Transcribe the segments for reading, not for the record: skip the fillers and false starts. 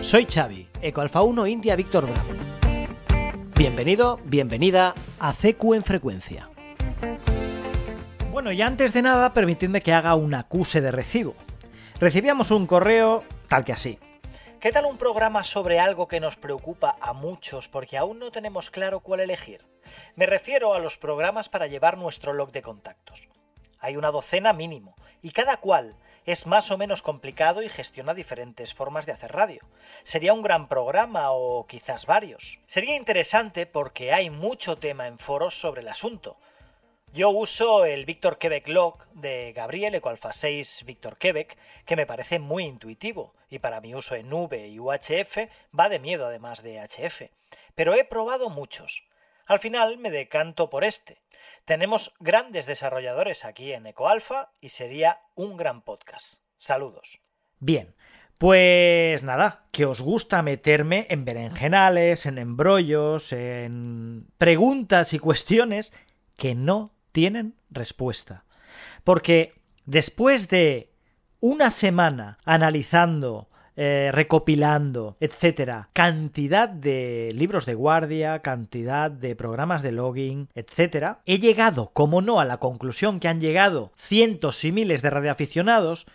Soy Xavi, Ecoalfa 1 India Víctor Bravo. Bienvenido, bienvenida a CQ en Frecuencia. Bueno, y antes de nada, permitidme que haga un acuse de recibo. Recibíamos un correo tal que así. ¿Qué tal un programa sobre algo que nos preocupa a muchos porque aún no tenemos claro cuál elegir? Me refiero a los programas para llevar nuestro log de contactos. Hay una docena mínimo, y cada cual es más o menos complicado y gestiona diferentes formas de hacer radio. ¿Sería un gran programa o quizás varios? Sería interesante porque hay mucho tema en foros sobre el asunto. Yo uso el Víctor Quebec Log de Gabriel Ecoalfa 6 Víctor Quebec, que me parece muy intuitivo, y para mi uso en nube y UHF va de miedo además de HF. Pero he probado muchos. Al final me decanto por este. Tenemos grandes desarrolladores aquí en Ecoalfa y sería un gran podcast. Saludos. Bien, pues nada, que os gusta meterme en berenjenales, en embrollos, en preguntas y cuestiones que no tienen respuesta. Porque después de una semana analizando, recopilando, etcétera, cantidad de libros de guardia, cantidad de programas de logging, etcétera, he llegado, como no, a la conclusión que han llegado cientos y miles de radioaficionados,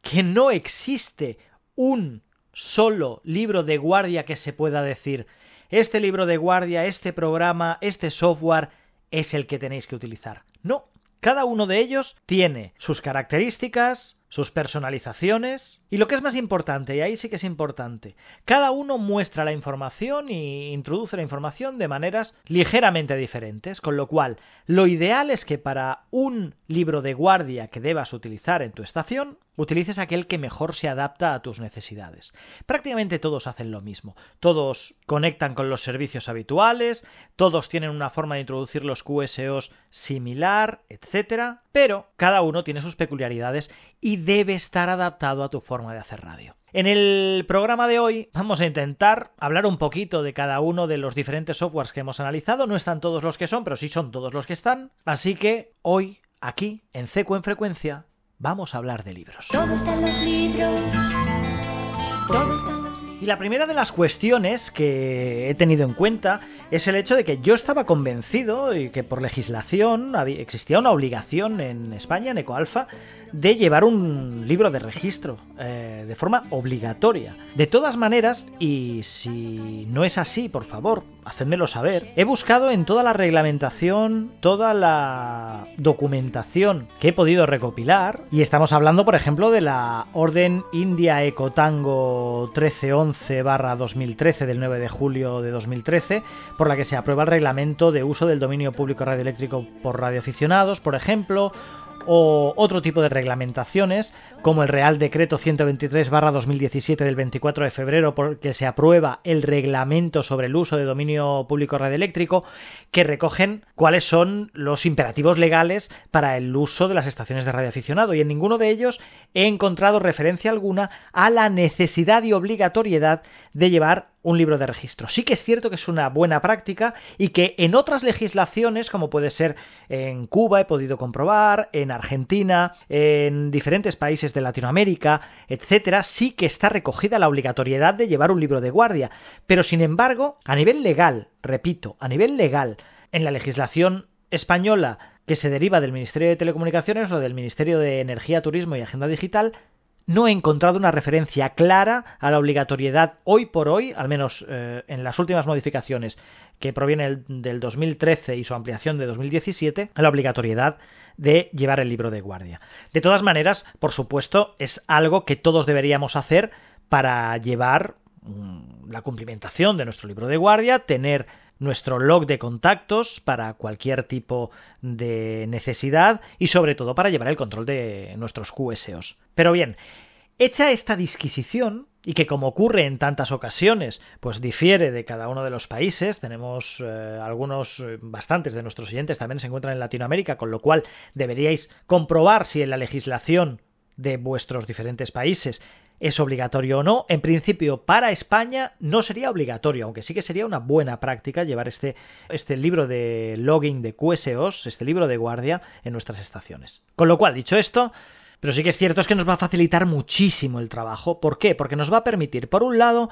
que no existe un solo libro de guardia que se pueda decir: este libro de guardia, este programa, este software es el que tenéis que utilizar. No, cada uno de ellos tiene sus características, sus personalizaciones, y lo que es más importante, y ahí sí que es importante, cada uno muestra la información y introduce la información de maneras ligeramente diferentes, con lo cual lo ideal es que para un libro de guardia que debas utilizar en tu estación, utilices aquel que mejor se adapta a tus necesidades. Prácticamente todos hacen lo mismo. Todos conectan con los servicios habituales, todos tienen una forma de introducir los QSOs similar, etc. Pero cada uno tiene sus peculiaridades y debe estar adaptado a tu forma de hacer radio. En el programa de hoy vamos a intentar hablar un poquito de cada uno de los diferentes softwares que hemos analizado. No están todos los que son, pero sí son todos los que están. Así que hoy, aquí, en CQ en Frecuencia, vamos a hablar de libros. Todo está en los libros. Todo está en los libros. Y la primera de las cuestiones que he tenido en cuenta es el hecho de que yo estaba convencido y que por legislación existía una obligación en España, en Ecoalfa, de llevar un libro de registro de forma obligatoria. De todas maneras, y si no es así, por favor, hacedmelo saber, he buscado en toda la reglamentación, toda la documentación que he podido recopilar, y estamos hablando, por ejemplo, de la Orden India Ecotango 1311/2013 del 9 de julio de 2013, por la que se aprueba el reglamento de uso del dominio público radioeléctrico por radioaficionados, por ejemplo, o otro tipo de reglamentaciones, como el Real Decreto 123/2017 del 24 de febrero, por que se aprueba el reglamento sobre el uso de dominio público radioeléctrico, que recogen cuáles son los imperativos legales para el uso de las estaciones de radioaficionado, y en ninguno de ellos he encontrado referencia alguna a la necesidad y obligatoriedad de llevar un libro de registro. Sí que es cierto que es una buena práctica y que en otras legislaciones, como puede ser en Cuba, he podido comprobar, en Argentina, en diferentes países de Latinoamérica, etcétera, sí que está recogida la obligatoriedad de llevar un libro de guardia. Pero sin embargo, a nivel legal, repito, a nivel legal, en la legislación española que se deriva del Ministerio de Telecomunicaciones o del Ministerio de Energía, Turismo y Agenda Digital, no he encontrado una referencia clara a la obligatoriedad hoy por hoy, al menos en las últimas modificaciones que provienen del 2013 y su ampliación de 2017, a la obligatoriedad de llevar el libro de guardia. De todas maneras, por supuesto, es algo que todos deberíamos hacer para llevar la cumplimentación de nuestro libro de guardia, tener nuestro log de contactos para cualquier tipo de necesidad y sobre todo para llevar el control de nuestros QSOs. Pero bien, hecha esta disquisición, y que como ocurre en tantas ocasiones, pues difiere de cada uno de los países, tenemos bastantes de nuestros oyentes también se encuentran en Latinoamérica, con lo cual deberíais comprobar si en la legislación de vuestros diferentes países es obligatorio o no. En principio, para España no sería obligatorio, aunque sí que sería una buena práctica llevar este libro de logging de QSOs, este libro de guardia en nuestras estaciones. Con lo cual, dicho esto, Pero sí que es cierto es que nos va a facilitar muchísimo el trabajo. ¿Por qué? Porque nos va a permitir, por un lado,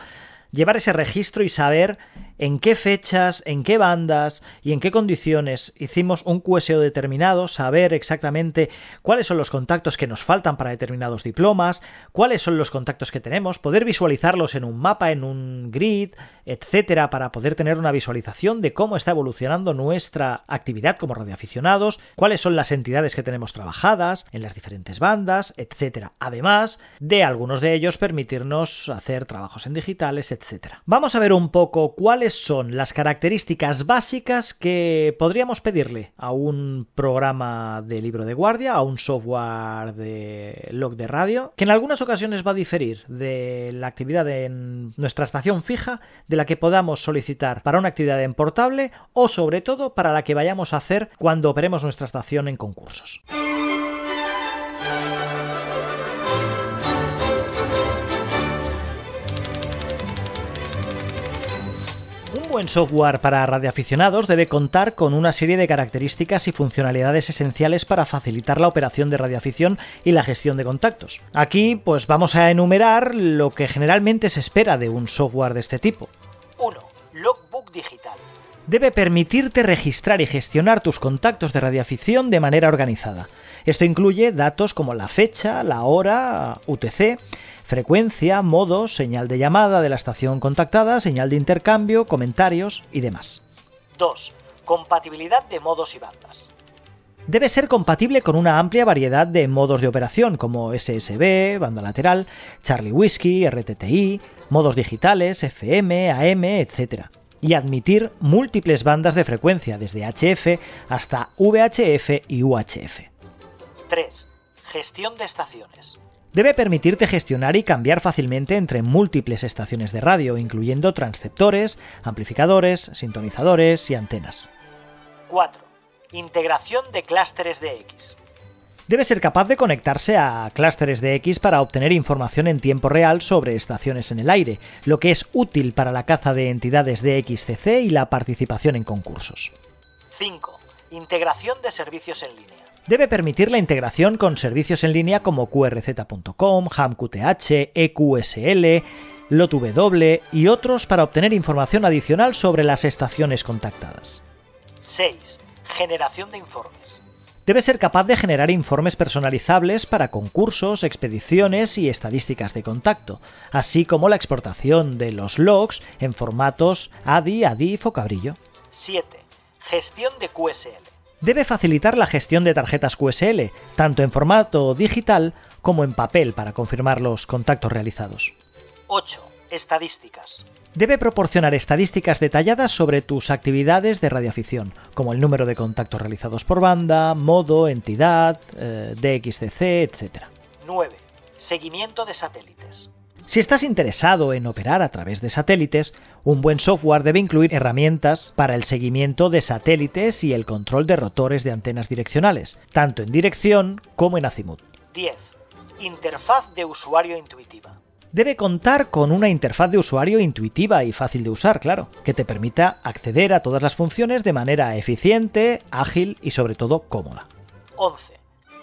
llevar ese registro y saber en qué fechas, en qué bandas y en qué condiciones hicimos un QSO determinado, saber exactamente cuáles son los contactos que nos faltan para determinados diplomas, cuáles son los contactos que tenemos, poder visualizarlos en un mapa, en un grid, etcétera, para poder tener una visualización de cómo está evolucionando nuestra actividad como radioaficionados, cuáles son las entidades que tenemos trabajadas en las diferentes bandas, etcétera. Además de algunos de ellos permitirnos hacer trabajos en digitales, etcétera. Vamos a ver un poco cuáles son las características básicas que podríamos pedirle a un programa de libro de guardia, a un software de log de radio, que en algunas ocasiones va a diferir de la actividad en nuestra estación fija, de la que podamos solicitar para una actividad en portable o sobre todo para la que vayamos a hacer cuando operemos nuestra estación en concursos. Un buen software para radioaficionados debe contar con una serie de características y funcionalidades esenciales para facilitar la operación de radioafición y la gestión de contactos. Aquí, pues vamos a enumerar lo que generalmente se espera de un software de este tipo. 1. Logbook digital. Debe permitirte registrar y gestionar tus contactos de radioafición de manera organizada. Esto incluye datos como la fecha, la hora, UTC, frecuencia, modo, señal de llamada de la estación contactada, señal de intercambio, comentarios y demás. 2. Compatibilidad de modos y bandas. Debe ser compatible con una amplia variedad de modos de operación como SSB, banda lateral, Charlie Whiskey, RTTI, modos digitales, FM, AM, etc. Y admitir múltiples bandas de frecuencia, desde HF hasta VHF y UHF. 3. Gestión de estaciones. Debe permitirte gestionar y cambiar fácilmente entre múltiples estaciones de radio, incluyendo transceptores, amplificadores, sintonizadores y antenas. 4. Integración de clústeres de X. Debe ser capaz de conectarse a clústeres de X para obtener información en tiempo real sobre estaciones en el aire, lo que es útil para la caza de entidades de XCC y la participación en concursos. 5. Integración de servicios en línea. Debe permitir la integración con servicios en línea como QRZ.com, HamQTH, EQSL, LotW y otros para obtener información adicional sobre las estaciones contactadas. 6. Generación de informes. Debe ser capaz de generar informes personalizables para concursos, expediciones y estadísticas de contacto, así como la exportación de los logs en formatos ADI, ADIF o Cabrillo. 7. Gestión de QSL. Debe facilitar la gestión de tarjetas QSL, tanto en formato digital como en papel para confirmar los contactos realizados. 8. Estadísticas. Debe proporcionar estadísticas detalladas sobre tus actividades de radioafición, como el número de contactos realizados por banda, modo, entidad, DXCC, etc. 9. Seguimiento de satélites. Si estás interesado en operar a través de satélites, un buen software debe incluir herramientas para el seguimiento de satélites y el control de rotores de antenas direccionales, tanto en dirección como en azimut. 10. Interfaz de usuario intuitiva. Debe contar con una interfaz de usuario intuitiva y fácil de usar, claro, que te permita acceder a todas las funciones de manera eficiente, ágil y sobre todo cómoda. 11.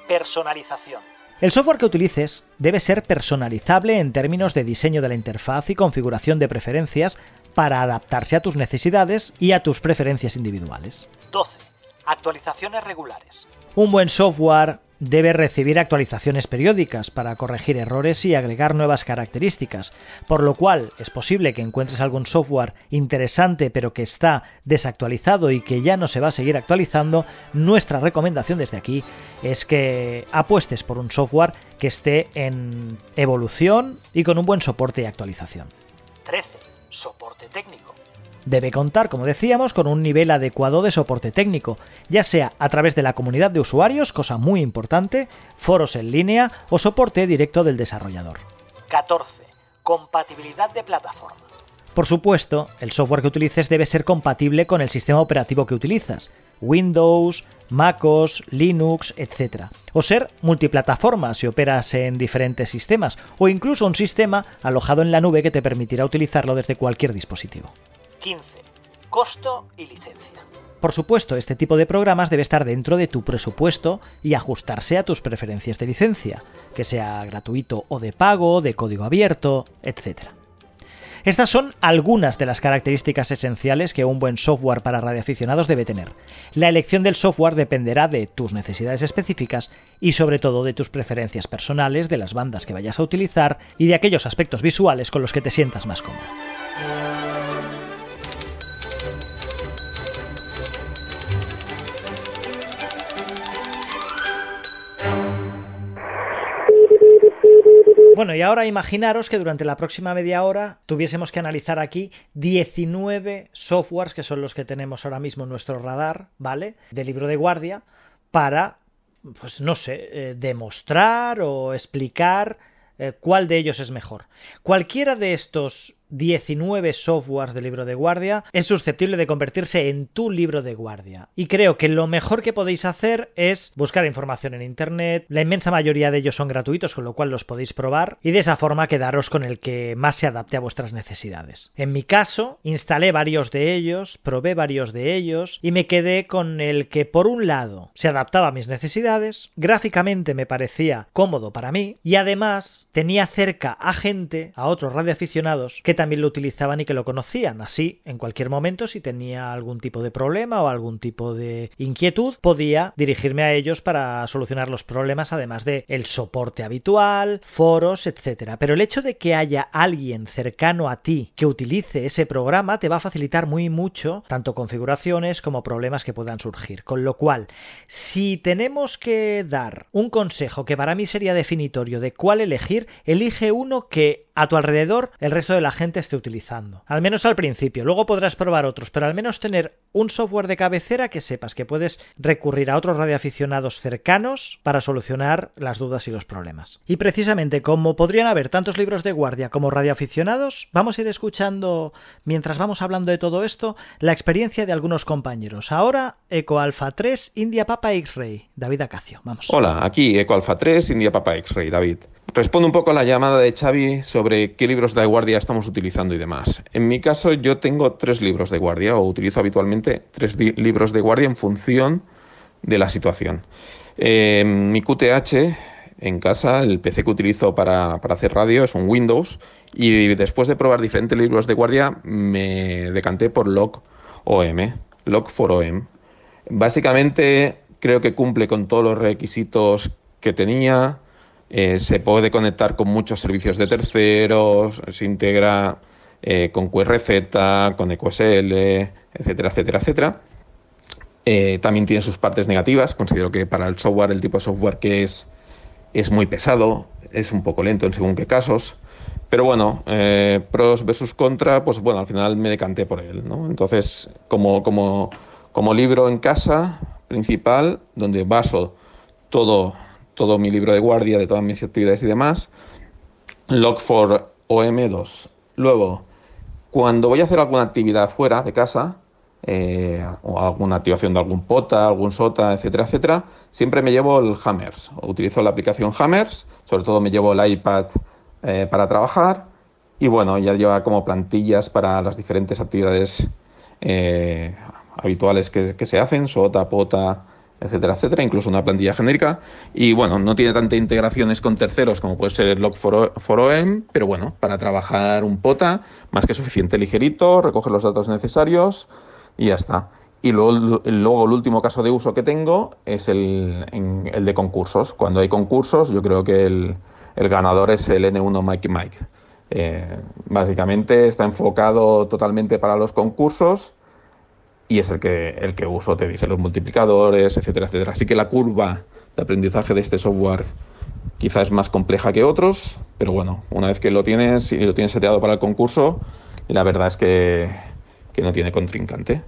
Personalización. El software que utilices debe ser personalizable en términos de diseño de la interfaz y configuración de preferencias para adaptarse a tus necesidades y a tus preferencias individuales. 12. Actualizaciones regulares. Un buen software debe recibir actualizaciones periódicas para corregir errores y agregar nuevas características, por lo cual es posible que encuentres algún software interesante pero que está desactualizado y que ya no se va a seguir actualizando. Nuestra recomendación desde aquí es que apuestes por un software que esté en evolución y con un buen soporte y actualización. 13. Soporte técnico. Debe contar, como decíamos, con un nivel adecuado de soporte técnico, ya sea a través de la comunidad de usuarios, cosa muy importante, foros en línea o soporte directo del desarrollador. 14. Compatibilidad de plataforma. Por supuesto, el software que utilices debe ser compatible con el sistema operativo que utilizas, Windows, MacOS, Linux, etc. O ser multiplataforma si operas en diferentes sistemas, o incluso un sistema alojado en la nube que te permitirá utilizarlo desde cualquier dispositivo. 15. Costo y licencia. Por supuesto, este tipo de programas debe estar dentro de tu presupuesto y ajustarse a tus preferencias de licencia, que sea gratuito o de pago, de código abierto, etc. Estas son algunas de las características esenciales que un buen software para radioaficionados debe tener. La elección del software dependerá de tus necesidades específicas y sobre todo de tus preferencias personales, de las bandas que vayas a utilizar y de aquellos aspectos visuales con los que te sientas más cómodo. Bueno, y ahora imaginaros que durante la próxima media hora tuviésemos que analizar aquí 19 softwares, que son los que tenemos ahora mismo en nuestro radar, ¿vale?, de libro de guardia, para, pues no sé, demostrar o explicar cuál de ellos es mejor. Cualquiera de estos 19 softwares de libro de guardia es susceptible de convertirse en tu libro de guardia. Y creo que lo mejor que podéis hacer es buscar información en internet. La inmensa mayoría de ellos son gratuitos, con lo cual los podéis probar y de esa forma quedaros con el que más se adapte a vuestras necesidades. En mi caso, instalé varios de ellos, probé varios de ellos y me quedé con el que por un lado se adaptaba a mis necesidades, gráficamente me parecía cómodo para mí y además tenía cerca a gente, a otros radioaficionados, que también lo utilizaban y que lo conocían. Así, en cualquier momento, si tenía algún tipo de problema o algún tipo de inquietud, podía dirigirme a ellos para solucionar los problemas, además de el soporte habitual, foros, etc. Pero el hecho de que haya alguien cercano a ti que utilice ese programa te va a facilitar muy mucho tanto configuraciones como problemas que puedan surgir. Con lo cual, si tenemos que dar un consejo que para mí sería definitorio de cuál elegir, elige uno que a tu alrededor el resto de la gente esté utilizando. Al menos al principio. Luego podrás probar otros, pero al menos tener un software de cabecera que sepas que puedes recurrir a otros radioaficionados cercanos para solucionar las dudas y los problemas. Y precisamente como podrían haber tantos libros de guardia como radioaficionados, vamos a ir escuchando, mientras vamos hablando de todo esto, la experiencia de algunos compañeros. Ahora, Eco Alpha 3, India Papa X-Ray. David Acacio, vamos. Hola, aquí Eco Alpha 3, India Papa X-Ray, David. Respondo un poco a la llamada de Xavi sobre qué libros de guardia estamos utilizando y demás. En mi caso, yo tengo 3 libros de guardia, o utilizo habitualmente 3 libros de guardia en función de la situación. Mi QTH en casa, el PC que utilizo para hacer radio, es un Windows, y después de probar diferentes libros de guardia, me decanté por Log4OM. Básicamente, creo que cumple con todos los requisitos que tenía. Se puede conectar con muchos servicios de terceros, se integra con QRZ, con EQSL, etcétera, etcétera, etcétera. También tiene sus partes negativas. Considero que para el software, el tipo de software que es muy pesado, es un poco lento en según qué casos. Pero bueno, pros versus contra, pues bueno, al final me decanté por él, ¿no? Entonces, como libro en casa principal, donde baso todo mi libro de guardia, de todas mis actividades y demás, Log4OM2. Luego, cuando voy a hacer alguna actividad fuera de casa, o alguna activación de algún POTA, algún SOTA, etcétera, etcétera, siempre me llevo el Hammers. Utilizo la aplicación Hammers, sobre todo me llevo el iPad para trabajar, y bueno, ya lleva como plantillas para las diferentes actividades habituales que se hacen, SOTA, POTA, etcétera, etcétera, incluso una plantilla genérica. Y bueno, no tiene tantas integraciones con terceros como puede ser el Log4OM, pero bueno, para trabajar un POTA, más que suficiente, ligerito, recoge los datos necesarios y ya está. Y luego el último caso de uso que tengo es el de concursos. Cuando hay concursos, yo creo que el ganador es el N1 Mike. Básicamente está enfocado totalmente para los concursos, y es el que uso, te dije, los multiplicadores, etcétera, etcétera. Así que la curva de aprendizaje de este software quizás es más compleja que otros, pero bueno, una vez que lo tienes y lo tienes seteado para el concurso, la verdad es que no tiene contrincante.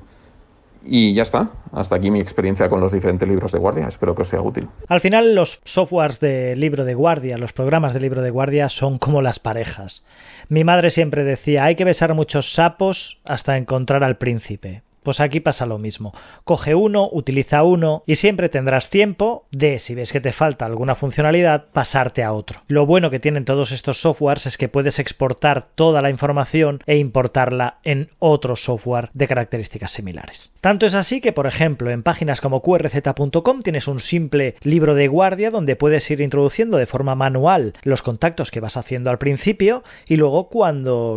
Y ya está. Hasta aquí mi experiencia con los diferentes libros de guardia. Espero que os sea útil. Al final, los softwares de libro de guardia, los programas de libro de guardia son como las parejas. Mi madre siempre decía, hay que besar muchos sapos hasta encontrar al príncipe. Pues aquí pasa lo mismo. Coge uno, utiliza uno y siempre tendrás tiempo de, si ves que te falta alguna funcionalidad, pasarte a otro. Lo bueno que tienen todos estos softwares es que puedes exportar toda la información e importarla en otro software de características similares. Tanto es así que, por ejemplo, en páginas como qrz.com tienes un simple libro de guardia donde puedes ir introduciendo de forma manual los contactos que vas haciendo al principio y luego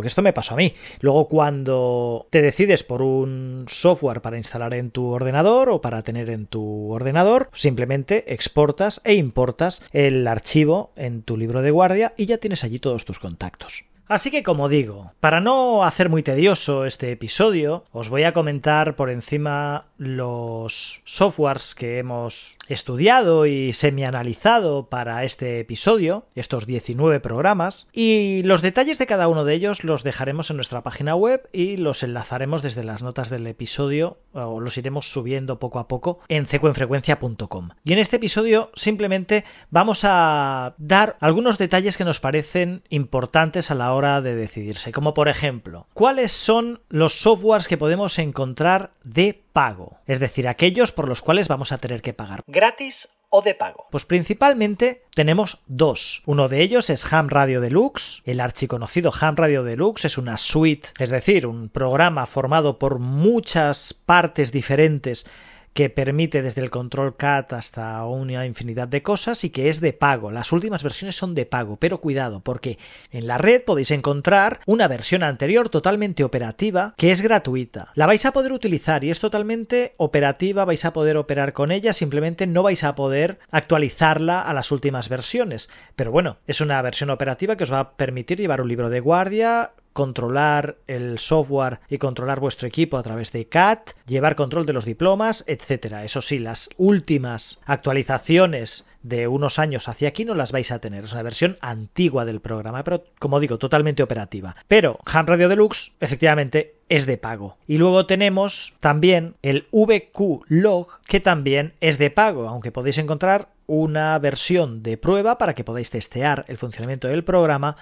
esto me pasó a mí, luego cuando te decides por un software para instalar en tu ordenador o para tener en tu ordenador, simplemente exportas e importas el archivo en tu libro de guardia y ya tienes allí todos tus contactos. Así que, como digo, para no hacer muy tedioso este episodio, os voy a comentar por encima los softwares que hemos estudiado y semi-analizado para este episodio, estos 19 programas, y los detalles de cada uno de ellos los dejaremos en nuestra página web y los enlazaremos desde las notas del episodio, o los iremos subiendo poco a poco en cecoenfrecuencia.com. Y en este episodio simplemente vamos a dar algunos detalles que nos parecen importantes a la hora de decidirse, como por ejemplo, ¿cuáles son los softwares que podemos encontrar de pago? Es decir, aquellos por los cuales vamos a tener que pagar. ¿Gratis o de pago? Pues principalmente tenemos dos. Uno de ellos es Ham Radio Deluxe. El archiconocido Ham Radio Deluxe es una suite, es decir, un programa formado por muchas partes diferentes que permite desde el control CAT hasta una infinidad de cosas y que es de pago. Las últimas versiones son de pago, pero cuidado, porque en la red podéis encontrar una versión anterior totalmente operativa que es gratuita. La vais a poder utilizar y es totalmente operativa, vais a poder operar con ella, simplemente no vais a poder actualizarla a las últimas versiones. Pero bueno, es una versión operativa que os va a permitir llevar un libro de guardia, controlar el software y controlar vuestro equipo a través de CAT, llevar control de los diplomas, etcétera. Eso sí, las últimas actualizaciones de unos años hacia aquí no las vais a tener. Es una versión antigua del programa, pero como digo, totalmente operativa. Pero Ham Radio Deluxe, efectivamente, es de pago. Y luego tenemos también el VQlog, que también es de pago, aunque podéis encontrar una versión de prueba para que podáis testear el funcionamiento del programa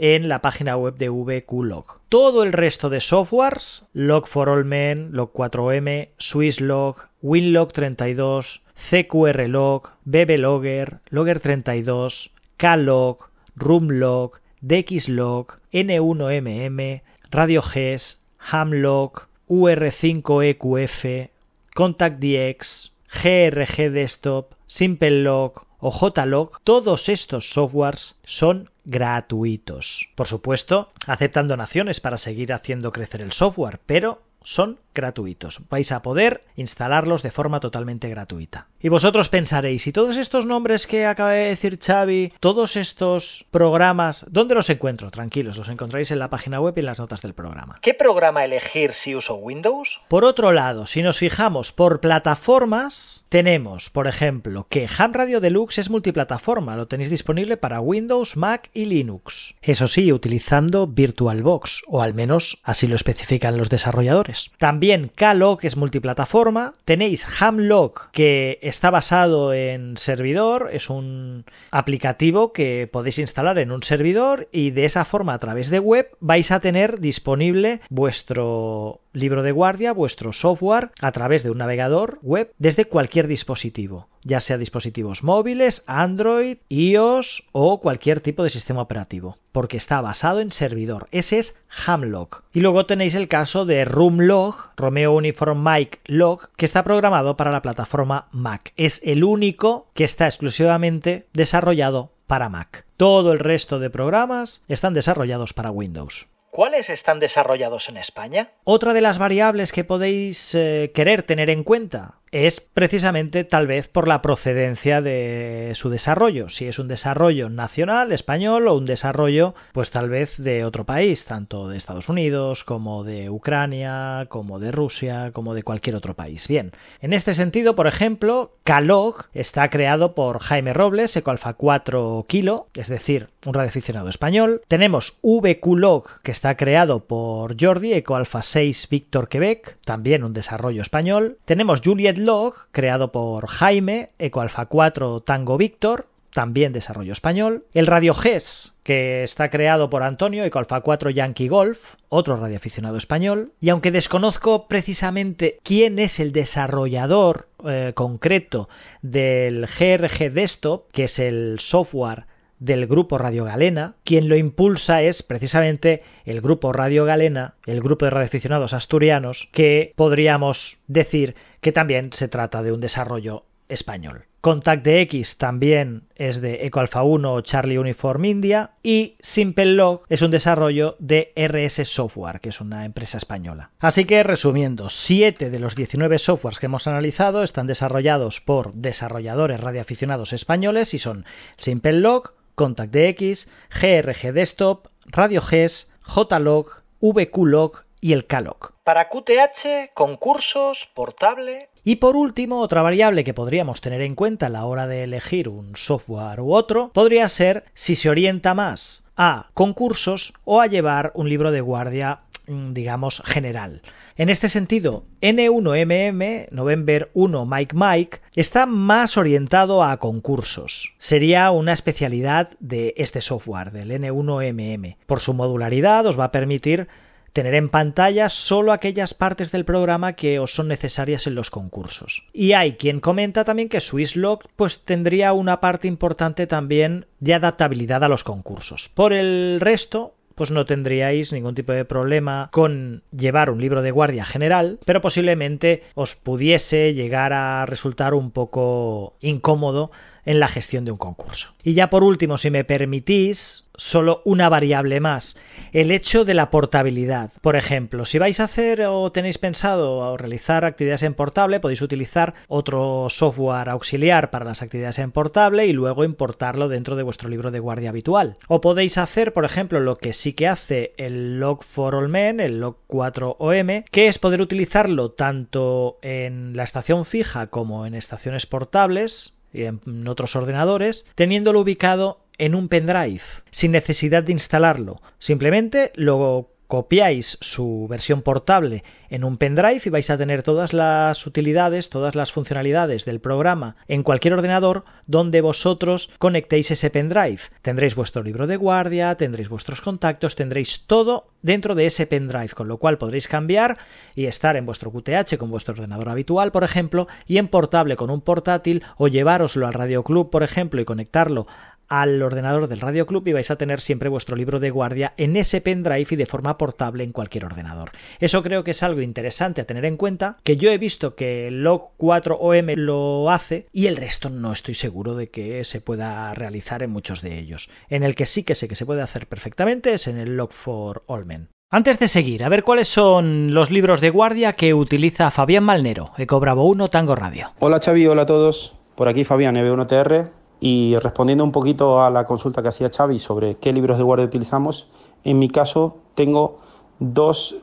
en la página web de VQlog. Todo el resto de softwares, Log4Allmen, Log4m, Swisslog, Winlog32, CQRlog, BBLogger, Logger32, Klog, Rumlog, DXlog, N1MM, RadioGES, Hamlog, UR5EQF, ContactDX, GRG Desktop, SimpleLog o JLog, todos estos softwares son gratuitos. Por supuesto, aceptan donaciones para seguir haciendo crecer el software, pero son gratuitos. Vais a poder instalarlos de forma totalmente gratuita. Y vosotros pensaréis, ¿y todos estos nombres que acaba de decir Xavi, todos estos programas, dónde los encuentro? Tranquilos, los encontraréis en la página web y en las notas del programa. ¿Qué programa elegir si uso Windows? Por otro lado, si nos fijamos por plataformas, tenemos, por ejemplo, que Ham Radio Deluxe es multiplataforma, lo tenéis disponible para Windows, Mac y Linux. Eso sí, utilizando VirtualBox, o al menos así lo especifican los desarrolladores. También Klog es multiplataforma. Tenéis Hamlog, que está basado en servidor, es un aplicativo que podéis instalar en un servidor y de esa forma a través de web vais a tener disponible vuestro libro de guardia, vuestro software a través de un navegador web desde cualquier dispositivo, ya sea dispositivos móviles, Android, iOS o cualquier tipo de sistema operativo, porque está basado en servidor. Ese es Hamlog. Y luego tenéis el caso de Rumlog, Romeo Uniform Mike Log, que está programado para la plataforma Mac. Es el único que está exclusivamente desarrollado para Mac. Todo el resto de programas están desarrollados para Windows. ¿Cuáles están desarrollados en España? Otra de las variables que podéis querer tener en cuenta es precisamente tal vez por la procedencia de su desarrollo, si es un desarrollo nacional, español, o un desarrollo pues tal vez de otro país, tanto de Estados Unidos como de Ucrania, como de Rusia, como de cualquier otro país. Bien, en este sentido, por ejemplo, Klog está creado por Jaime Robles, Ecoalfa 4 Kilo, es decir, un radioaficionado español. Tenemos VQlog, que está creado por Jordi, Ecoalfa 6 Víctor Quebec, también un desarrollo español. Tenemos Juliet Log, creado por Jaime, Ecoalfa 4 Tango Víctor, también desarrollo español, el Radio GES, que está creado por Antonio, Eco Alfa 4 Yankee Golf, otro radioaficionado español, y aunque desconozco precisamente quién es el desarrollador concreto del GRG Desktop, que es el software del grupo Radio Galena, quien lo impulsa es precisamente el grupo Radio Galena, el grupo de radioaficionados asturianos, que podríamos decir que también se trata de un desarrollo español. Contact DX también es de Eco Alfa 1 Charlie Uniform India, y Simple Log es un desarrollo de RS Software, que es una empresa española. Así que, resumiendo, 7 de los 19 softwares que hemos analizado están desarrollados por desarrolladores radioaficionados españoles y son Simple Log, Contact DX, GRG Desktop, Radio GES, JLog, VQlog y el KLog. Para QTH, concursos, portable. Y por último, otra variable que podríamos tener en cuenta a la hora de elegir un software u otro podría ser si se orienta más a concursos o a llevar un libro de guardia, digamos, general. En este sentido, N1MM, November 1 Mike Mike, está más orientado a concursos. Sería una especialidad de este software, del N1MM. Por su modularidad os va a permitir tener en pantalla solo aquellas partes del programa que os son necesarias en los concursos. Y hay quien comenta también que Swisslog pues tendría una parte importante también de adaptabilidad a los concursos. Por el resto, pues no tendríais ningún tipo de problema con llevar un libro de guardia general, pero posiblemente os pudiese llegar a resultar un poco incómodo en la gestión de un concurso. Y ya por último, si me permitís, solo una variable más, el hecho de la portabilidad. Por ejemplo, si vais a hacer o tenéis pensado realizar actividades en portable, podéis utilizar otro software auxiliar para las actividades en portable y luego importarlo dentro de vuestro libro de guardia habitual. O podéis hacer, por ejemplo, lo que sí que hace el Log4Allmen, el Log4OM, que es poder utilizarlo tanto en la estación fija como en estaciones portables y en otros ordenadores, teniéndolo ubicado en un pendrive, sin necesidad de instalarlo. Simplemente lo copiáis su versión portable en un pendrive y vais a tener todas las utilidades, todas las funcionalidades del programa en cualquier ordenador donde vosotros conectéis ese pendrive. Tendréis vuestro libro de guardia, tendréis vuestros contactos, tendréis todo dentro de ese pendrive, con lo cual podréis cambiar y estar en vuestro QTH con vuestro ordenador habitual, por ejemplo, y en portable con un portátil, o llevároslo al Radio Club, por ejemplo, y conectarlo al ordenador del Radio Club, y vais a tener siempre vuestro libro de guardia en ese pendrive y de forma portable en cualquier ordenador. Eso creo que es algo interesante a tener en cuenta, que yo he visto que el Log4OM lo hace y el resto no estoy seguro de que se pueda realizar en muchos de ellos. En el que sí que sé que se puede hacer perfectamente es en el Log4Allmen. Antes de seguir, a ver cuáles son los libros de guardia que utiliza Fabián Malnero, Eco Bravo 1 Tango Radio. Hola Xavi, hola a todos. Por aquí Fabián, EB1TR. Y respondiendo un poquito a la consulta que hacía Xavi sobre qué libros de guardia utilizamos, en mi caso tengo dos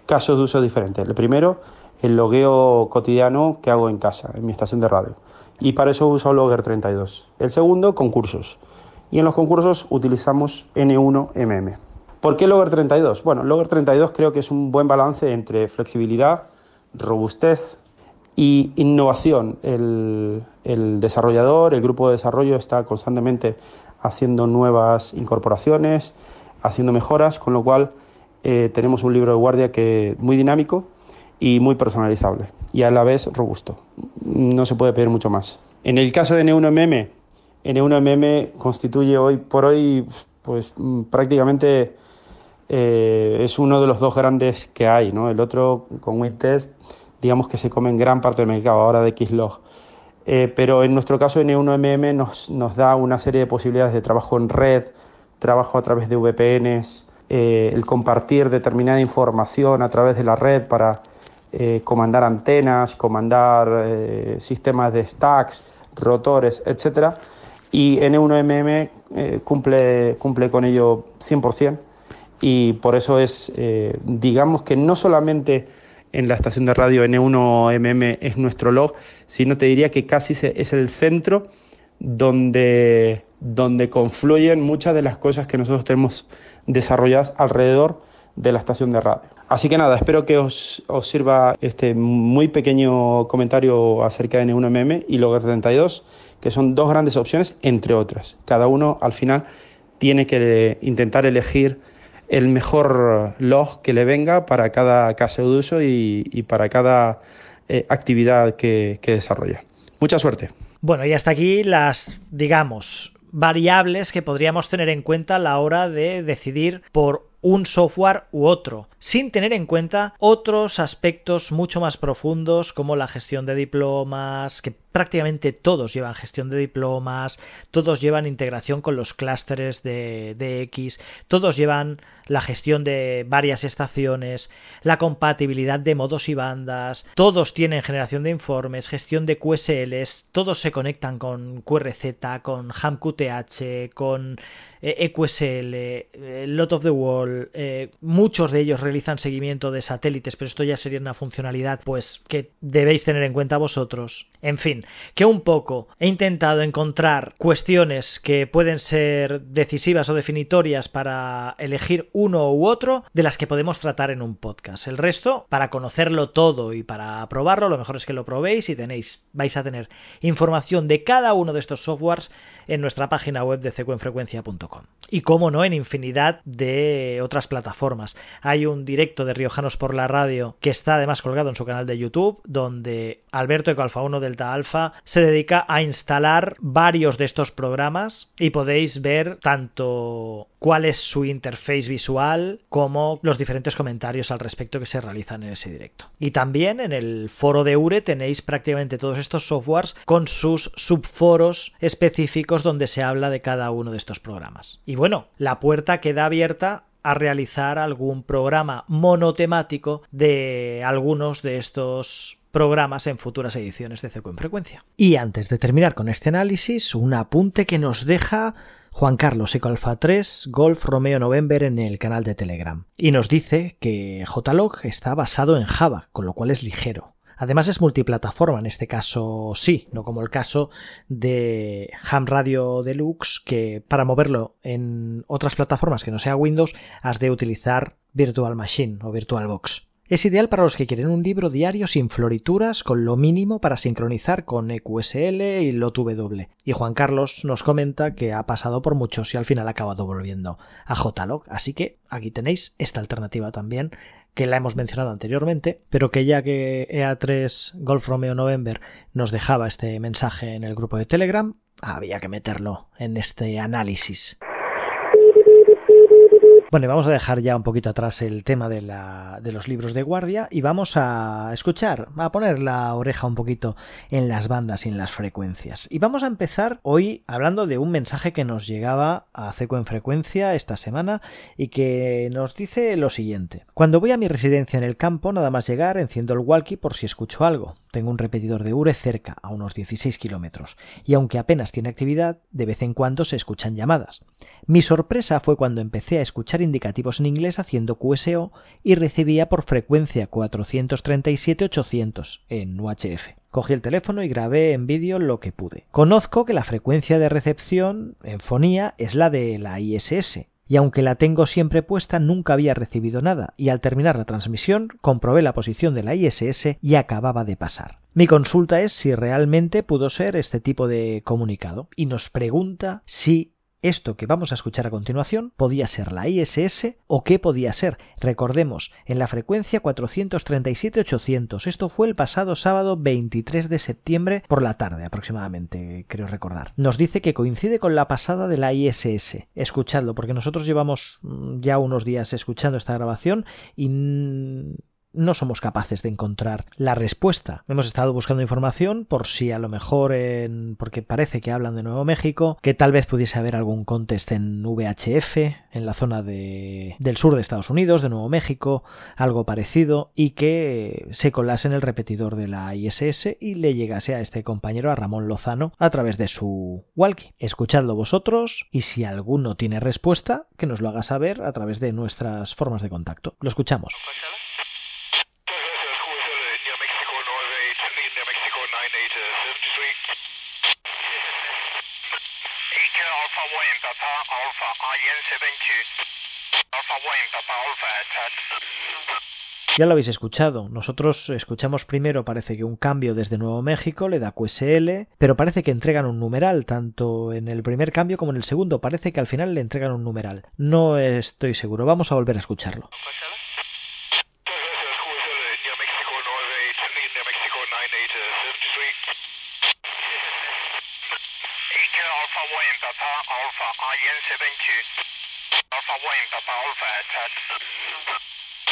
casos de uso diferentes. El primero, el logueo cotidiano que hago en casa, en mi estación de radio. Y para eso uso Logger 32. El segundo, concursos. Y en los concursos utilizamos N1MM. ¿Por qué Logger 32? Bueno, Logger 32 creo que es un buen balance entre flexibilidad, robustez y innovación. El desarrollador, el grupo de desarrollo está constantemente haciendo nuevas incorporaciones, haciendo mejoras, con lo cual tenemos un libro de guardia que es muy dinámico y muy personalizable y a la vez robusto. No se puede pedir mucho más. En el caso de N1MM, N1MM constituye hoy por hoy pues prácticamente es uno de los dos grandes que hay, ¿no? El otro con WinTest, digamos que se come en gran parte del mercado ahora de Xlog. Pero en nuestro caso N1MM nos da una serie de posibilidades de trabajo en red, trabajo a través de VPNs, el compartir determinada información a través de la red para comandar antenas, comandar sistemas de stacks, rotores, etc. Y N1MM cumple con ello 100%, y por eso es, digamos que no solamente en la estación de radio N1MM es nuestro log, sino te diría que casi es el centro donde confluyen muchas de las cosas que nosotros tenemos desarrolladas alrededor de la estación de radio. Así que nada, espero que os sirva este muy pequeño comentario acerca de N1MM y Logger 32, que son dos grandes opciones, entre otras. Cada uno al final tiene que intentar elegir el mejor log que le venga para cada caso de uso y para cada actividad que desarrolla. Mucha suerte. Bueno, y hasta aquí las, digamos, variables que podríamos tener en cuenta a la hora de decidir por un software u otro, sin tener en cuenta otros aspectos mucho más profundos como la gestión de diplomas, que prácticamente todos llevan gestión de diplomas, todos llevan integración con los clústeres de DX, todos llevan la gestión de varias estaciones, la compatibilidad de modos y bandas, todos tienen generación de informes, gestión de QSLs, todos se conectan con QRZ, con HAM-QTH, con EQSL, Lot of the Wall, muchos de ellos realizan seguimiento de satélites, pero esto ya sería una funcionalidad pues que debéis tener en cuenta vosotros. En fin, que un poco he intentado encontrar cuestiones que pueden ser decisivas o definitorias para elegir uno u otro, de las que podemos tratar en un podcast. El resto, para conocerlo todo y para probarlo, lo mejor es que lo probéis y vais a tener información de cada uno de estos softwares en nuestra página web de cecoenfrecuencia.com. Y cómo no, en infinidad de otras plataformas. Hay un directo de Riojanos por la Radio que está además colgado en su canal de YouTube, donde Alberto Eco Alfa 1 Delta Alfa se dedica a instalar varios de estos programas y podéis ver tanto cuál es su interface visual como los diferentes comentarios al respecto que se realizan en ese directo. Y también en el foro de URE tenéis prácticamente todos estos softwares con sus subforos específicos donde se habla de cada uno de estos programas. Y bueno, la puerta queda abierta a realizar algún programa monotemático de algunos de estos programas en futuras ediciones de CECO en Frecuencia. Y antes de terminar con este análisis, un apunte que nos deja Juan Carlos Eco Alfa 3 Golf Romeo November en el canal de Telegram. Y nos dice que JLog está basado en Java, con lo cual es ligero. Además es multiplataforma, en este caso sí, no como el caso de Ham Radio Deluxe, que para moverlo en otras plataformas que no sea Windows has de utilizar Virtual Machine o VirtualBox. Es ideal para los que quieren un libro diario sin florituras, con lo mínimo para sincronizar con EQSL y LOTW. Y Juan Carlos nos comenta que ha pasado por muchos y al final ha acabado volviendo a JLog. Así que aquí tenéis esta alternativa también, que la hemos mencionado anteriormente, pero que ya que EA3 Golf Romeo November nos dejaba este mensaje en el grupo de Telegram, había que meterlo en este análisis. Bueno, y vamos a dejar ya un poquito atrás el tema de los libros de guardia y vamos a escuchar, a poner la oreja un poquito en las bandas y en las frecuencias. Y vamos a empezar hoy hablando de un mensaje que nos llegaba a CECO en Frecuencia esta semana y que nos dice lo siguiente. Cuando voy a mi residencia en el campo, nada más llegar, enciendo el walkie por si escucho algo. Tengo un repetidor de URE cerca, a unos 16 kilómetros, y aunque apenas tiene actividad, de vez en cuando se escuchan llamadas. Mi sorpresa fue cuando empecé a escuchar indicativos en inglés haciendo QSO y recibía por frecuencia 437-800 en UHF. Cogí el teléfono y grabé en vídeo lo que pude. Conozco que la frecuencia de recepción en fonía es la de la ISS, y aunque la tengo siempre puesta nunca había recibido nada, y al terminar la transmisión comprobé la posición de la ISS y acababa de pasar. Mi consulta es si realmente pudo ser este tipo de comunicado, y nos pregunta si esto que vamos a escuchar a continuación podía ser la ISS o qué podía ser. Recordemos, en la frecuencia 437-800. Esto fue el pasado sábado 23 de septiembre por la tarde aproximadamente, creo recordar. Nos dice que coincide con la pasada de la ISS. Escuchadlo, porque nosotros llevamos ya unos días escuchando esta grabación y no somos capaces de encontrar la respuesta. Hemos estado buscando información por si a lo mejor porque parece que hablan de Nuevo México, que tal vez pudiese haber algún contest en VHF, en la zona del sur de Estados Unidos, de Nuevo México, algo parecido, y que se colase en el repetidor de la ISS y le llegase a este compañero, a Ramón Lozano, a través de su walkie. Escuchadlo vosotros y si alguno tiene respuesta, que nos lo haga saber a través de nuestras formas de contacto. Lo escuchamos. Ya lo habéis escuchado. Nosotros escuchamos primero, parece que un cambio desde Nuevo México, le da QSL, pero parece que entregan un numeral, tanto en el primer cambio como en el segundo. Parece que al final le entregan un numeral. No estoy seguro. Vamos a volver a escucharlo.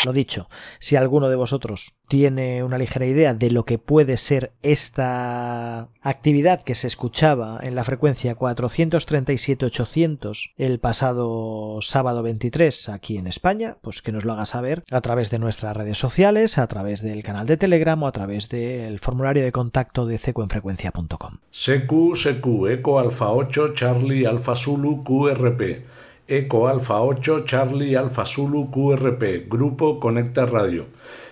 Lo dicho, si alguno de vosotros tiene una ligera idea de lo que puede ser esta actividad que se escuchaba en la frecuencia 437-800 el pasado sábado 23 aquí en España, pues que nos lo haga saber a través de nuestras redes sociales, a través del canal de Telegram o a través del formulario de contacto de secuenfrecuencia.com. CQ, Eco Alfa 8, Charlie Alfa Zulu, QRP. Eco Alfa 8, Charlie Alfa Zulu, QRP, Grupo Conecta Radio.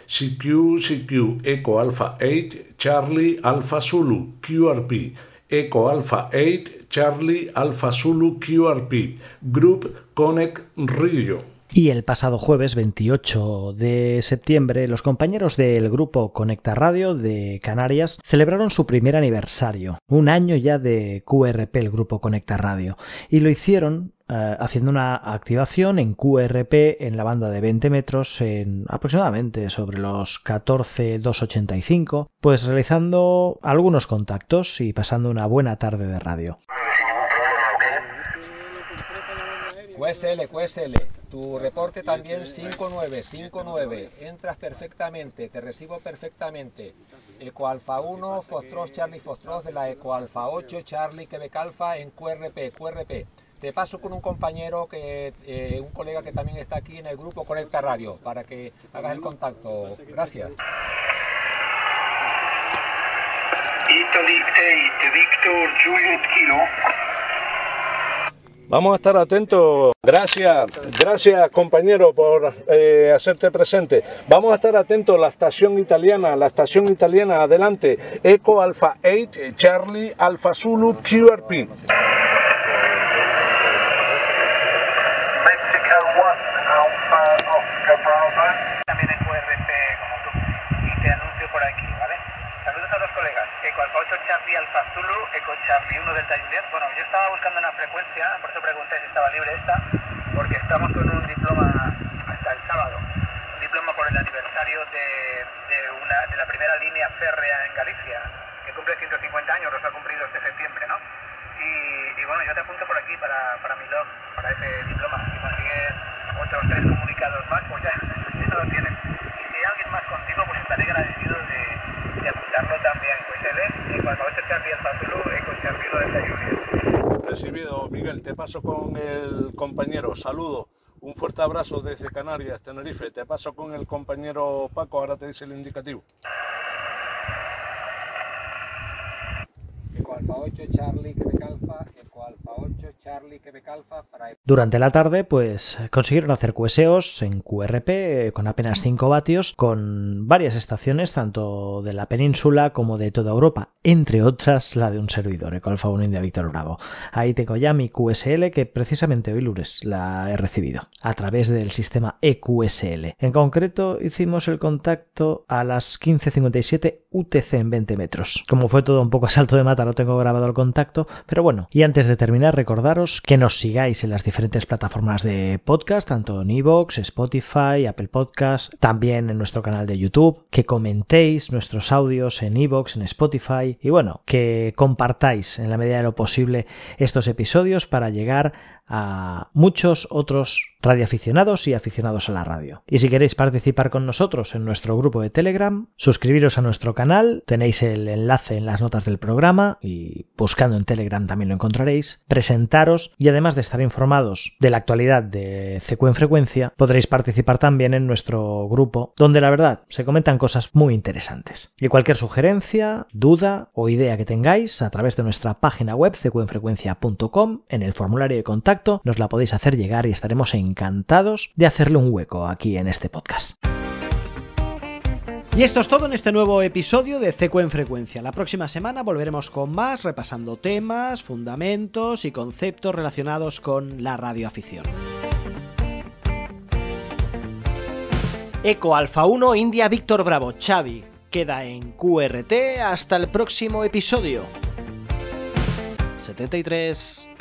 CQ, Eco Alfa 8, Charlie Alfa Zulu, QRP. Eco Alfa 8, Charlie Alfa Zulu, QRP, Group Connect Radio. Y el pasado jueves 28 de septiembre, los compañeros del grupo Conecta Radio de Canarias celebraron su primer aniversario, un año ya de QRP, el grupo Conecta Radio, y lo hicieron haciendo una activación en QRP en la banda de 20 metros en aproximadamente sobre los 14,285, pues realizando algunos contactos y pasando una buena tarde de radio. QSL, tu reporte también 59, entras perfectamente, te recibo perfectamente. Eco Alfa 1, Foxtrot, Charlie Foxtrot de la Eco Alfa 8, Charlie Quebec Alfa en QRP. Te paso con un compañero, un colega que también está aquí en el grupo Conecta Radio, para que hagas el contacto. Gracias. Italy 8, Victor Juliet Kilo. Vamos a estar atentos. Gracias compañero por hacerte presente. Vamos a estar atentos. La estación italiana, adelante. Eco Alfa 8, Charlie Alfa Zulu, QRP. Mexico 1, Alfa Oscar Bravo. También en QRP como tú. Y te anuncio por aquí, ¿vale? Saludos a los colegas. Eco Alfa 8, Charlie Alfa Zulu, Eco Charlie 1 Delta Juliet. Bueno, yo estaba buscando una frecuencia, por eso pregunté si estaba libre esta, porque estamos con un diploma hasta el sábado. Un diploma por el aniversario de la primera línea férrea en Galicia, que cumple 150 años, los ha cumplido este septiembre, ¿no? Y bueno, yo te apunto por aquí para mi log, para ese diploma. Si consigues otros 3 comunicados más, pues ya lo tienes. Y si hay alguien más contigo, pues estaré agradecido de apuntarlo también. Pues Eco Alfa 8 Charlie Alfa Zulu, Eco Charlie 1 Delta Juliet. Recibido, Miguel, te paso con el compañero. Saludo, un fuerte abrazo desde Canarias, Tenerife. Te paso con el compañero Paco, ahora te dice el indicativo. Eco Alfa 8, Charlie Quebec Alfa, Eco Alfa 8, Charlie Quebec Alfa para... Durante la tarde, pues consiguieron hacer QSEOs en QRP con apenas 5 vatios, con varias estaciones, tanto de la península como de toda Europa, entre otras la de un servidor, Eco Alfa 1 India Víctor Bravo. Ahí tengo ya mi QSL, que precisamente hoy lunes la he recibido, a través del sistema EQSL. En concreto, hicimos el contacto a las 15:57 UTC en 20 metros. Como fue todo un poco a salto de mata, no tengo grabado el contacto, pero bueno, y antes de terminar, recordaros que nos sigáis en las diferentes plataformas de podcast, tanto en iVoox, Spotify, Apple Podcast, también en nuestro canal de YouTube, que comentéis nuestros audios en iVoox, en Spotify, y bueno, que compartáis en la medida de lo posible estos episodios para llegar a muchos otros radioaficionados y aficionados a la radio. Y si queréis participar con nosotros en nuestro grupo de Telegram, suscribiros a nuestro canal, tenéis el enlace en las notas del programa y buscando en Telegram también lo encontraréis, presentaros y además de estar informados de la actualidad de CQ en Frecuencia, podréis participar también en nuestro grupo, donde la verdad se comentan cosas muy interesantes. Y cualquier sugerencia, duda o idea que tengáis a través de nuestra página web cqenfrecuencia.com, en el formulario de contacto nos la podéis hacer llegar y estaremos encantados de hacerle un hueco aquí en este podcast. Y esto es todo en este nuevo episodio de CQ en Frecuencia. La próxima semana volveremos con más, repasando temas, fundamentos y conceptos relacionados con la radioafición. Eco Alfa 1 India Víctor Bravo Xavi queda en QRT hasta el próximo episodio. 73.